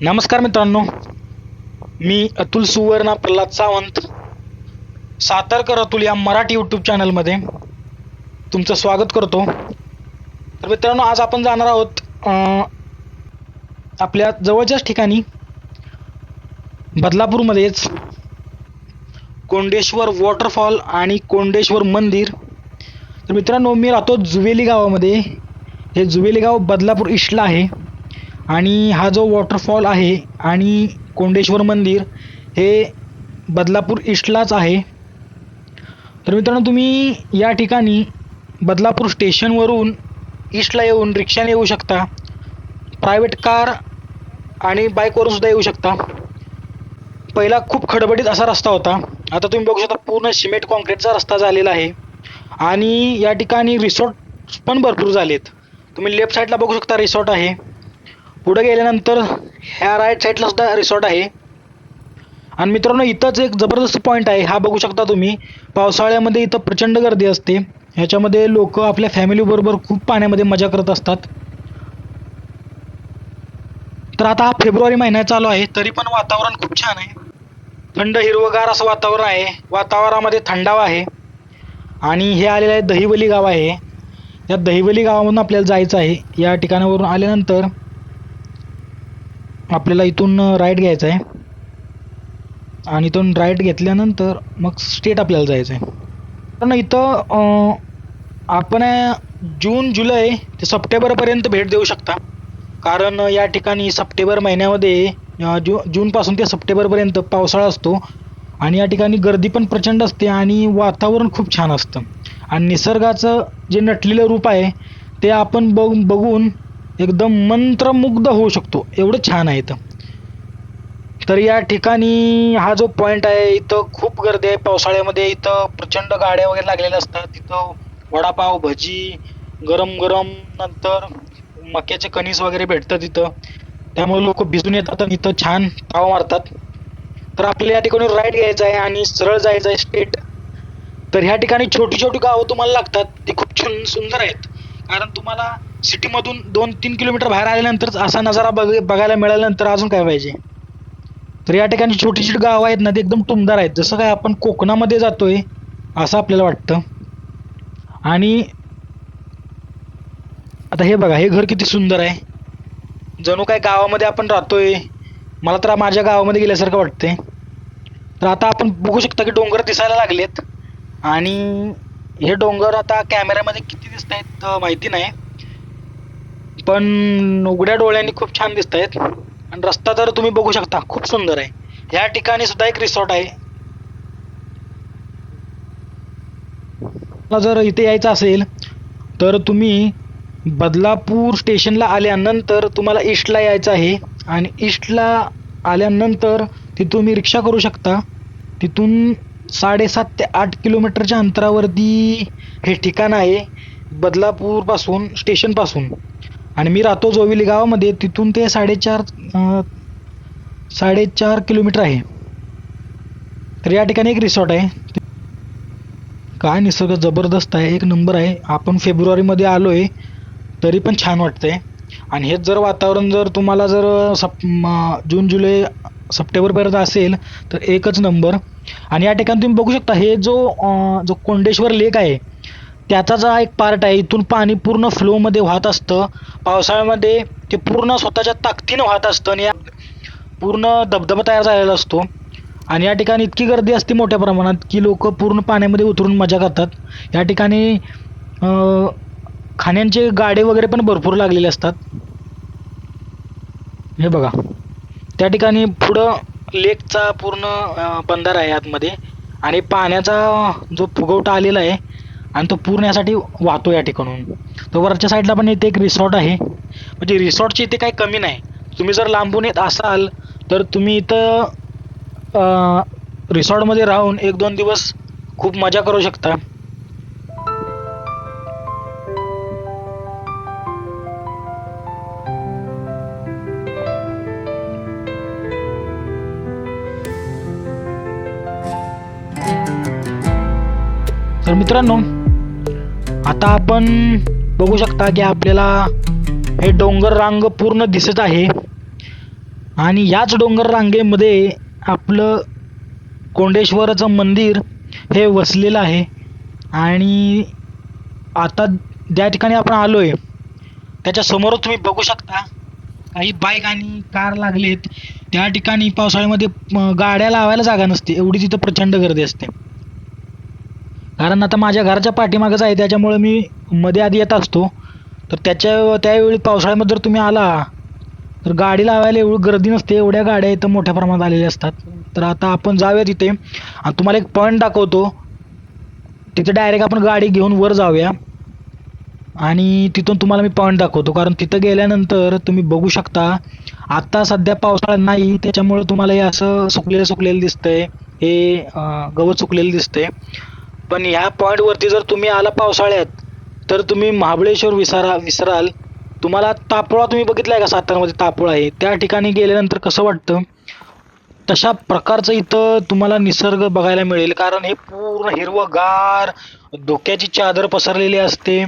नमस्कार मित्रांनो, मी अतुल सुवर्ण प्रल्हाद सावंत, सातारकर अतुल या मराठी यूट्यूब चॅनलमध्ये तुमचं स्वागत करतो. तर मित्रांनो, आज आपण जाणार आहोत आपल्या जवळच्याच ठिकाणी बदलापूरमध्येच कोंडेश्वर वॉटरफॉल आणि कोंडेश्वर मंदिर. तर मित्रांनो, मी राहतो जुवेली गावामध्ये. हे जुवेली गाव बदलापूर ईस्टला आहे आणि हा जो वॉटरफॉल आहे आणि कोंडेश्वर मंदिर हे बदलापूर ईस्टलाच आहे. तर मित्रांनो, तुम्ही या ठिकाणी बदलापूर स्टेशनवरून ईस्टला येऊन रिक्षाने येऊ शकता, प्रायव्हेट कार आणि बाईकवरून सुद्धा येऊ शकता. पहिला खूप खडबडीत असा रस्ता होता, आता तुम्ही बघू शकता पूर्ण सिमेंट कॉन्क्रीटचा रस्ता झालेला आहे आणि या ठिकाणी रिसॉर्ट पण भरपूर झालेत. तुम्ही लेफ्ट साईडला बघू शकता रिसॉर्ट आहे. पुढे गेल्यानंतर ह्या राईट साईडला सुद्धा रिसॉर्ट आहे. आणि मित्रांनो, इथंच एक जबरदस्त पॉईंट आहे, हा बघू शकता तुम्ही. पावसाळ्यामध्ये इथं प्रचंड गर्दी असते. ह्याच्यामध्ये लोक आपल्या फॅमिली बरोबर खूप पाण्यामध्ये मजा करत असतात. तर आता हा फेब्रुवारी महिना चालू आहे, तरी पण वातावरण खूप छान आहे. थंड हिरवगार असं वातावरण आहे. वातावरणामध्ये थंडावा आहे. आणि हे आलेलं आहे दहिवली गाव आहे. या दहिवली गावामधून आपल्याला जायचं आहे. या ठिकाणावरून आल्यानंतर आपल्याला इथून राईट घ्यायचं आहे आणि इथून राईट घेतल्यानंतर मग स्ट्रेट आपल्याला जायचं आहे. कारण इथं आपण जून जुलै ते सप्टेंबरपर्यंत भेट देऊ शकता. कारण या ठिकाणी सप्टेंबर महिन्यामध्ये जूनपासून ते सप्टेंबरपर्यंत पावसाळा असतो आणि या ठिकाणी गर्दी पण प्रचंड असते आणि वातावरण खूप छान असतं आणि निसर्गाचं जे नटलेलं रूप आहे ते आपण बघून एकदम मंत्रमुग्ध होऊ शकतो, एवढं छान आहे इथं. तर या ठिकाणी हा जो पॉईंट आहे इथं खूप गर्दी आहे पावसाळ्यामध्ये. इथं प्रचंड गाड्या वगैरे लागलेल्या असतात. इथं वडापाव, भजी, गरम गरम, नंतर मक्याचे कणीस वगैरे भेटतात इथं. त्यामुळे लोक भिजून येतात आणि इथं छान ताव मारतात. तर आपल्याला या ठिकाणी राईट घ्यायचा आहे आणि सरळ जायचं आहे स्ट्रेट. तर ह्या ठिकाणी छोटी छोटी गावं तुम्हाला लागतात, ती खूप छान सुंदर आहेत. कारण तुम्हाला सिटीमधून 2-3 किलोमीटर बाहेर आल्यानंतर असा नजारा बघायला मिळाल्यानंतर अजून काय पाहिजे. तर या ठिकाणी छोटी छोटी गावं आहेत ना, ते एकदम टुमदार आहेत, जसं काय आपण कोकणामध्ये जातोय असं आपल्याला वाटतं. आणि आता हे बघा, हे घर किती सुंदर आहे, जणू काय गावामध्ये आपण राहतोय. मला तर माझ्या गावामध्ये गेल्यासारखं वाटतंय. तर आता आपण बघू शकता की डोंगर दिसायला लागलेत आणि हे डोंगर आता कॅमेऱ्यामध्ये किती दिसत आहेत माहिती नाही, पण उघड्या डोळ्यांनी खूप छान दिसत आहेत. आणि रस्ता तर तुम्ही बघू शकता खूप सुंदर आहे. या ठिकाणी सुद्धा एक रिसॉर्ट आहे. मला जर इथे यायचं असेल तर तुम्ही बदलापूर स्टेशनला आल्यानंतर तुम्हाला ईस्टला यायचं आहे आणि ईस्टला आल्यानंतर तिथून तुम्ही रिक्षा करू शकता. तिथून 7.5 ते 8 किलोमीटरच्या अंतरावरती हे ठिकाण आहे बदलापूरपासून, स्टेशनपासून. आणि मी राहतो जोविली गावामध्ये, तिथून ते 4.5 किलोमीटर आहे. तर या ठिकाणी एक रिसॉर्ट आहे. काय निसर्ग जबरदस्त आहे, एक नंबर आहे. आपण फेब्रुवारीमध्ये आलोय तरी पण छान वाटतंय. आणि हेच जर वातावरण जर तुम्हाला जर जून जुलै सप्टेंबरपर्यंत असेल तर एकच नंबर. आणि या ठिकाणी तुम्ही बघू शकता हे जो कोंडेश्वर लेक आहे त्याचाच हा एक पार्ट आहे. इथून पाणी पूर्ण फ्लोमध्ये वाहत असतं. पावसाळ्यामध्ये ते पूर्ण स्वतःच्या ताकदीनं वाहत असतं आणि पूर्ण धबधबा तयार झालेला असतो. आणि या ठिकाणी इतकी गर्दी असते मोठ्या प्रमाणात की लोक पूर्ण पाण्यामध्ये उतरून मजा करतात. या ठिकाणी खाण्यांचे गाडे वगैरे पण भरपूर लागलेले असतात. हे बघा, त्या ठिकाणी पुढं लेकचा पूर्ण बंधारा आहे आतमध्ये आणि पाण्याचा जो फुगवटा आलेला आहे आणि तो पूर्ण यासाठी वाहतो या ठिकाणून. तर वरच्या साईडला पण इथे एक रिसॉर्ट आहे. म्हणजे रिसॉर्टची इथे काही कमी नाही. तुम्ही जर लांबून येत असाल तर तुम्ही इथं रिसॉर्टमध्ये राहून 1-2 दिवस खूप मजा करू शकता. तर मित्रांनो, आता आपण बघू शकता की आपल्याला हे डोंगर रांग पूर्ण दिसत आहे आणि याच डोंगर रांगेमध्ये आपलं कोंडेश्वराचं मंदिर हे वसलेलं आहे. आणि आता ज्या ठिकाणी आपण आलोय त्याच्या समोर तुम्ही बघू शकता काही बाईक आणि कार लागलेत. त्या ठिकाणी पावसाळ्यामध्ये गाड्या लावायला जागा नसते, एवढी तिथं प्रचंड गर्दी असते. कारण आता माझ्या घराच्या पाठीमागच आहे, त्याच्यामुळे मी मध्ये आधी येत असतो. तर त्यावेळी पावसाळ्यामध्ये जर तुम्ही आला तर गाडी लावायला एवढी गर्दी नसते, एवढ्या गाड्या इथं मोठ्या प्रमाणात आलेल्या असतात. तर आता आपण जाऊया तिथे आणि तुम्हाला एक पॉईंट दाखवतो. तिथे डायरेक्ट आपण गाडी घेऊन वर जाऊया आणि तिथून तुम्हाला मी पॉईंट दाखवतो. कारण तिथं गेल्यानंतर तुम्ही बघू शकता आता सध्या पावसाळा नाही, त्याच्यामुळे तुम्हाला हे असं सुकलेलं दिसतंय, हे गवत सुकलेलं दिसतंय. पण ह्या पॉईंट वरती जर तुम्ही आला पावसाळ्यात तर तुम्ही महाबळेश्वर विसराल. तुम्हाला तापोळा तुम्ही बघितलाय का? सातारमध्ये तापोळा आहे, त्या ठिकाणी गेल्यानंतर कसं वाटतं तशा प्रकारचं इथं तुम्हाला निसर्ग बघायला मिळेल. कारण हे पूर्ण हिरवंगार धुक्याची चादर पसरलेली असते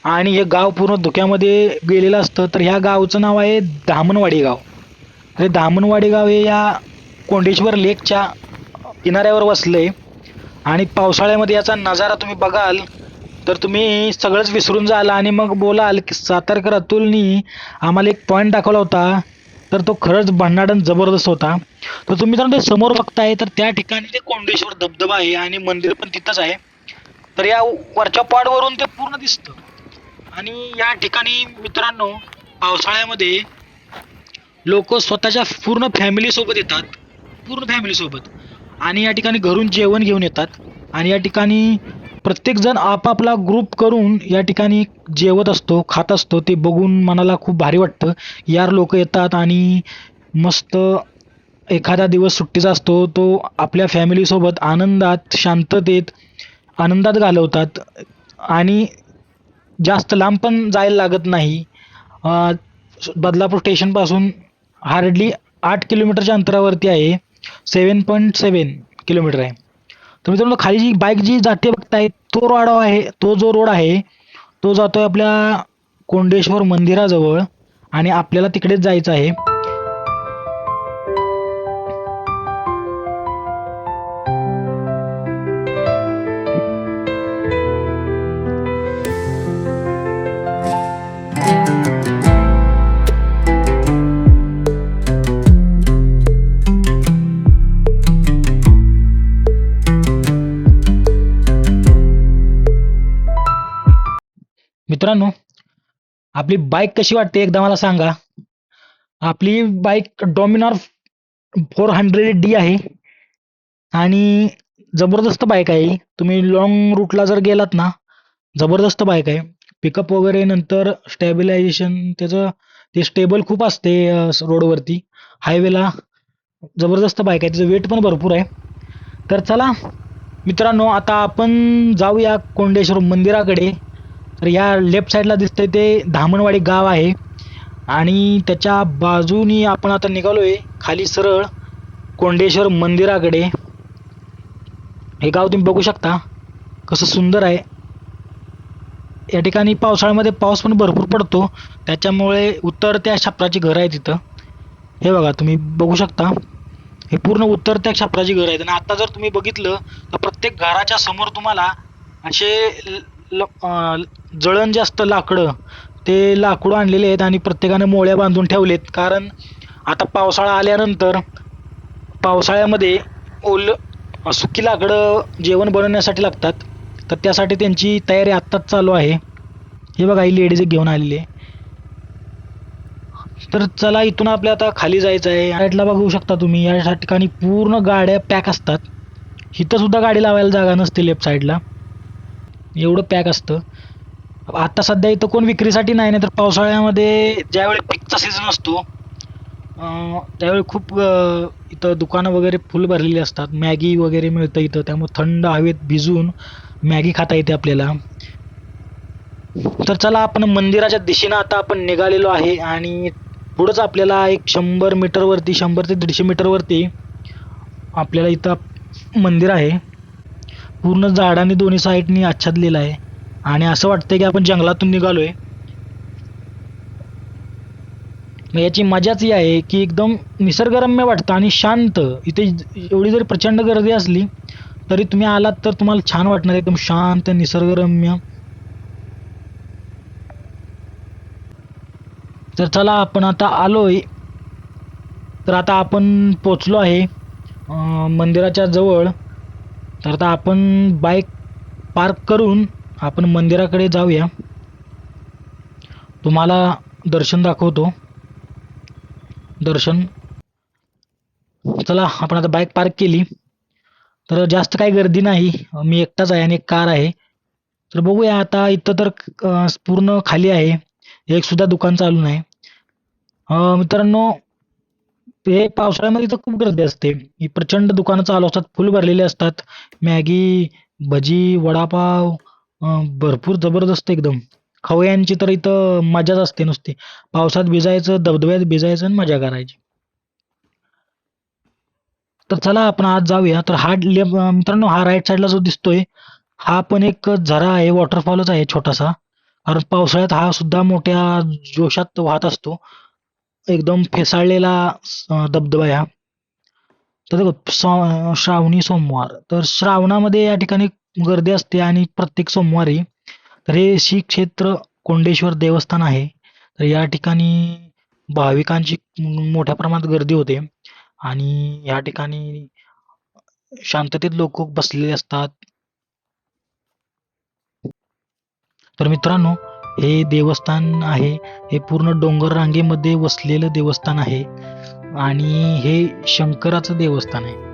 आणि हे गाव पूर्ण धुक्यामध्ये गेलेलं असतं. तर ह्या गावचं नाव आहे धामणवाडी गाव. तर हे धामणवाडी गाव हे या कोंडेश्वर लेकच्या किनाऱ्यावर वसलंय. आणि पावसाळ्यामध्ये याचा नजारा तुम्ही बघाल तर तुम्ही सगळंच विसरून जाल आणि मग बोलाल की सातारकर अतुलनी आम्हाला एक पॉईंट दाखवला होता, तर तो खरंच भन्नाट जबरदस्त होता. तर तुम्ही जर ते समोर बघताय तर त्या ठिकाणी ते कोंडेश्वर धबधबा आहे आणि मंदिर पण तिथंच आहे. तर या वरच्या पॉडवरून ते पूर्ण दिसतं. आणि या ठिकाणी मित्रांनो पावसाळ्यामध्ये लोक स्वतःच्या पूर्ण फॅमिली सोबत येतात, पूर्ण फॅमिली सोबत. आणि या ठिकाणी घरून जेवण घेऊन येतात आणि या ठिकाणी प्रत्येक जण आपापला ग्रुप करून या ठिकाणी जेवत असतो, खात असतो. ते बघून मनाला खूप भारी वाटतं. यार लोक येतात आणि मस्त एखादा दिवस सुट्टीचा असतो तो आपल्या फॅमिलीसोबत आनंदात, शांततेत, आनंदात घालवतात. आणि जास्त लांब पण जायला लागत नाही. बदलापूर स्टेशनपासून हार्डली 8 किलोमीटरच्या अंतरावरती आहे, 7.7 किलोमीटर आहे. तर मित्रांनो खाली जी बाईक जी जाते बघताय तो रोड आहे, तो जो रोड आहे तो जातोय आपल्या कोंडेश्वर मंदिराजवळ आणि आपल्याला तिकडेच जायचं आहे. मित्रांनो आपली बाईक कशी वाटते एकदा मला सांगा. आपली बाईक डॉमिनॉर 400D आहे आणि जबरदस्त बाईक आहे. तुम्ही लॉंग रूटला जर गेलात ना, जबरदस्त बाईक आहे. पिकअप वगैरे, नंतर स्टॅबिलायझेशन त्याचं ते स्टेबल खूप असते रोडवरती, हायवेला. जबरदस्त बाईक आहे, त्याचं वेट पण भरपूर आहे. तर चला मित्रांनो आता आपण जाऊया कोंडेश्वर मंदिराकडे. तर या लेफ्ट साईडला दिसतंय ते धामणवाडी गाव आहे आणि त्याच्या बाजूनी आपण आता निघालोय खाली सरळ कोंडेश्वर मंदिराकडे. हे गाव तुम्ही बघू शकता कसं सुंदर आहे. या ठिकाणी पावसाळ्यामध्ये पाऊस पण भरपूर पडतो, त्याच्यामुळे उतरत्या छपराची घर आहे तिथं. हे बघा तुम्ही बघू शकता, हे पूर्ण उतरत्या छपराची घर आहेत. आणि आता जर तुम्ही बघितलं तर प्रत्येक घराच्या समोर तुम्हाला असे जळण जे असतं लाकडं, ते लाकूड आणलेले आहेत आणि प्रत्येकाने मोळ्या बांधून ठेवलेत. कारण आता पावसाळा आल्यानंतर पावसाळ्यामध्ये सुकी लाकडं जेवण बनवण्यासाठी लागतात. तर त्यासाठी त्यांची तयारी आत्ताच चालू आहे. हे बघा ही लेडीज घेऊन आलेली आहे. तर चला इथून आपल्या आता खाली जायचं आहे. साईडला बघू शकता तुम्ही या ठिकाणी पूर्ण गाड्या पॅक असतात. इथं सुद्धा गाडी लावायला जागा नसते लेफ्ट साईडला, एवढं पॅक असतं. आता सध्या इथं कोण विक्रीसाठी नाही, तर पावसाळ्यामध्ये ज्यावेळी पीकचा सीझन असतो त्यावेळी खूप इथं दुकानं वगैरे फुल भरलेली असतात. मॅगी वगैरे मिळतं इथं, त्यामुळे थंड हवेत भिजून मॅगी खाता येते आपल्याला. तर चला आपण मंदिराच्या दिशेनं आता आपण निघालेलो आहे आणि पुढंच आपल्याला एक 100 मीटरवरती, 100 ते 150 मीटरवरती आपल्याला इथं मंदिर आहे. पूर्ण झाडांनी दोन्ही साईडनी आच्छादलेलं आहे आणि असं वाटतंय की आपण जंगलातून निघालोय. मग याची मजाच ही आहे की एकदम निसर्गरम्य वाटतं आणि शांत. इथे एवढी जरी प्रचंड गर्दी असली तरी तुम्ही आलात तर तुम्हाला छान वाटणार, एकदम शांत निसर्गरम्य. तर चला आपण आता आलोय, तर आता आपण पोचलो आहे मंदिराच्या जवळ. तर आता आपण बाईक पार्क करून आपण मंदिराकडे जाऊया. तुम्हाला दर्शन दाखवतो. दर्शन. चला आपण आता बाईक पार्क केली. तर जास्त काही गर्दी नाही, मी एकटाच आहे आणि एक कार आहे. तर बघूया आता इथं तर पूर्ण खाली आहे, एक सुद्धा दुकान चालू नाही. मित्रांनो, हे पावसाळ्यामध्ये तर खूप गर्दी असते. ही प्रचंड दुकानं चालू असतात, फुल भरलेले असतात. मॅगी, भजी, वडापाव, भरपूर जबरदस्त एकदम. खवय्यांची तर इथं मजाच असते नुसती. पावसात भिजायचं, धबधब्यात भिजायचं आणि मजा करायची. तर चला आपण आज जाऊया. तर मित्रांनो, हा राईट साईडला जो दिसतोय हा पण एक झरा आहे, वॉटरफॉलच आहे छोटासा. कारण पावसाळ्यात हा सुद्धा मोठ्या जोशात वाहत असतो. एकदम फेसाळलेला धबधबा आहे हा. तर देखो, श्रावणी सोमवार, तर श्रावणामध्ये या ठिकाणी गर्दी असते आणि प्रत्येक सोमवारी. तर हे श्री क्षेत्र कोंडेश्वर देवस्थान आहे. तर या ठिकाणी भाविकांची मोठ्या प्रमाणात गर्दी होते आणि या ठिकाणी शांततेत लोक बसलेले असतात. तर मित्रांनो, हे देवस्थान आहे, हे पूर्ण डोंगर रांगेमध्ये वसलेलं देवस्थान आहे आणि हे शंकराचं देवस्थान आहे.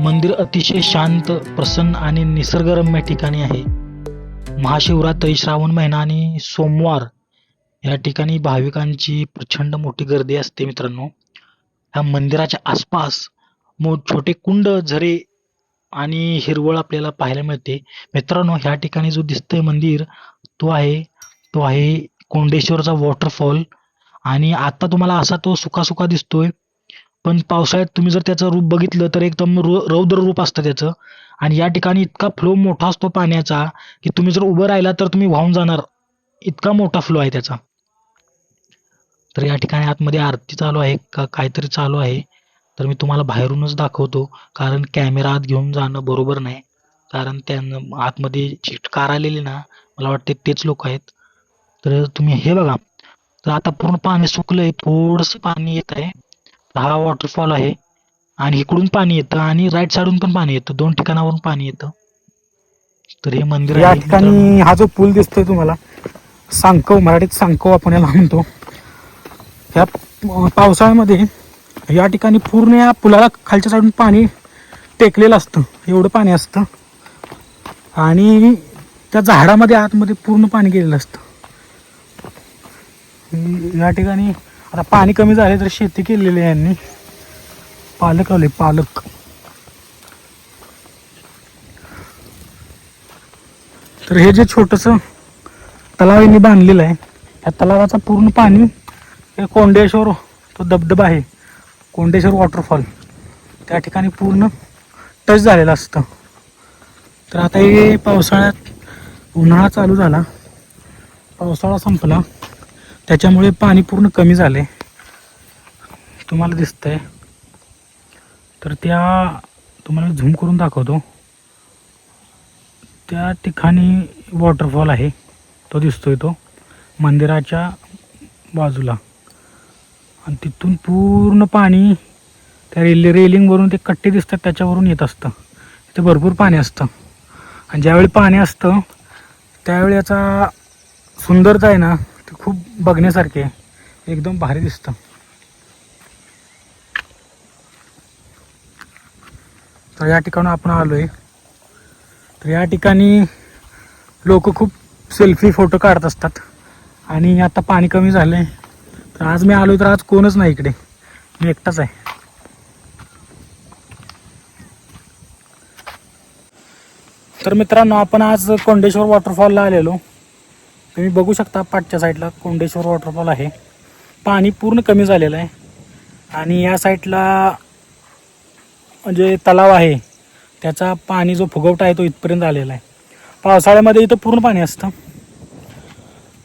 मंदिर अतिशय शांत, प्रसन्न आणि निसर्गरम्य ठिकाणी आहे. महाशिवरात्री, श्रावण महिना आणि सोमवार या ठिकाणी भाविकांची प्रचंड मोठी गर्दी असते मित्रांनो. ह्या मंदिराच्या आसपास छोटे कुंड, झरे आणि हिरवळ आपल्याला पाहायला मिळते. मित्रांनो, ह्या ठिकाणी जो दिसतोय मंदिर, तो आहे कोंडेश्वरचा वॉटरफॉल. आणि आता तुम्हाला असा तो सुका दिसतोय, पण पावसाळ्यात तुम्ही जर त्याचं रूप बघितलं तर एकदम रौद्र रूप असतं त्याचं. आणि या ठिकाणी इतका फ्लो मोठा असतो पाण्याचा की तुम्ही जर उभं राहिला तर तुम्ही वाहून जाणार, इतका मोठा फ्लो आहे त्याचा. तर या ठिकाणी आतमध्ये आरती चालू आहे का काहीतरी चालू आहे. तर मी तुम्हाला बाहेरूनच दाखवतो, कारण कॅमेरा आत घेऊन जाणं बरोबर नाही. कारण त्यांना आतमध्ये जी कार आलेली ना, मला वाटते तेच लोक आहेत. तर तुम्ही हे बघा, तर आता पूर्ण पाणी सुकलंय, थोडंसं पाणी येत आहे. हा वॉटरफॉल आहे आणि इकडून पाणी येतं आणि राईट साईडून पण पाणी येतं, दोन ठिकाणावरून पाणी येतं. तर हे मंदिर या आहे मित्रांनो. ठिकाणी हा जो पूल दिसतोय तुम्हाला, सांकव, मराठीत सांकव आपण याला म्हणतो. ह्या पावसाळ्यामध्ये या ठिकाणी पूर्ण या पुलाला खालच्या साईडून पाणी टेकलेलं असतं, एवढं पाणी असतं. आणि त्या झाडामध्ये आतमध्ये पूर्ण पाणी गेलेलं असतं. या ठिकाणी आता पाणी कमी झाले तर शेती केलेली आहे यांनी, पालक आले पालक. तर हे जे छोटंसं तलाव यांनी बांधलेलं आहे, या तलावाचं पूर्ण पाणी हे कोंडेश्वर, तो धबधबा आहे कोंडेश्वर वॉटरफॉल, त्या ठिकाणी पूर्ण टच झालेलं असतं. तर आता हे पावसाळ्यात, उन्हाळा चालू झाला, पावसाळा संपला, त्याच्यामुळे पाणी पूर्ण कमी झाले, तुम्हाला दिसतंय. तर तुम्हाला झूम करून दाखवतो. त्या ठिकाणी वॉटरफॉल आहे, तो दिसतोय तो मंदिराच्या बाजूला. आणि तिथून पूर्ण पाणी त्या रेलिंगवरून ते कट्टे दिसतात त्याच्यावरून येत असतं. तिथे भरपूर पाणी असतं आणि ज्यावेळी पाणी असतं त्यावेळी याचा सुंदरता आहे ना, ती खूप बघण्यासारखी आहे, एकदम भारी दिसतं. तर या ठिकाणी आपण आलो आहे. तर या ठिकाणी लोक खूप सेल्फी फोटो काढत असतात. आणि आता पाणी कमी झालं आहे, तर आज मी आलो तर आज कोणच नाही इकडे, मी एकटाच आहे. तर मित्रांनो, आपण आज कोंडेश्वर वॉटरफॉलला आलेलो. तुम्ही बघू शकता पाठच्या साईडला कोंडेश्वर वॉटरफॉल आहे. पाणी पूर्ण कमी झालेलं आहे आणि या साईडला म्हणजे तलाव आहे, त्याचा पाणी जो फुगवटा आहे तो इथपर्यंत आलेला आहे. पावसाळ्यामध्ये इथं पूर्ण पाणी असतं.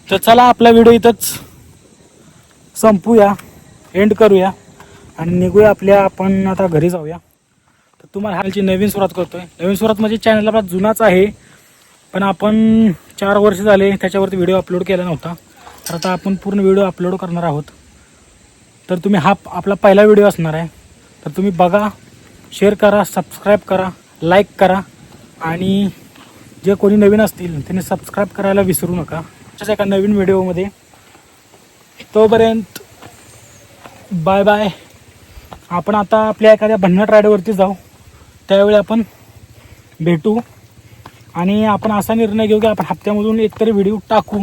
तर चला, आपला व्हिडिओ इथंच संपूया, एंड करूया आणि निघूया आपण आता घरी जाऊया. तर तुम्हाला हालची नवीन सुरुवात करतोय. नवीन सुरुवात म्हणजे चॅनल आपला जुनाच आहे, पण आपण 4 वर्ष झाले त्याच्यावरती व्हिडिओ अपलोड केला नव्हता. तर आता आपण पूर्ण व्हिडिओ अपलोड करणार आहोत. तर तुम्ही हा आपला पहिला व्हिडिओ असणार आहे. तर तुम्ही बघा, शेअर करा, सबस्क्राईब करा, लाईक करा आणि जे कोणी नवीन असतील त्यांनी सबस्क्राईब करायला विसरू नका. अशाच एका नवीन व्हिडिओमध्ये. तोपर्यंत बाय बाय. आपण आता आपल्या एखाद्या भन्नाट राईडवरती जाऊ, त्यावेळी आपण भेटू आणि आपण असा निर्णय घेऊ की आपण हप्त्यामधून एकतरी व्हिडिओ टाकू,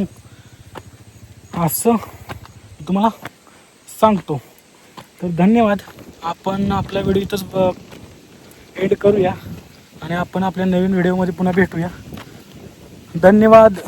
असं तुम्हाला सांगतो. तर धन्यवाद. आपण आपला व्हिडिओ इथंच एंड करूया आणि आपण आपल्या नवीन व्हिडिओमध्ये पुन्हा भेटूया. धन्यवाद.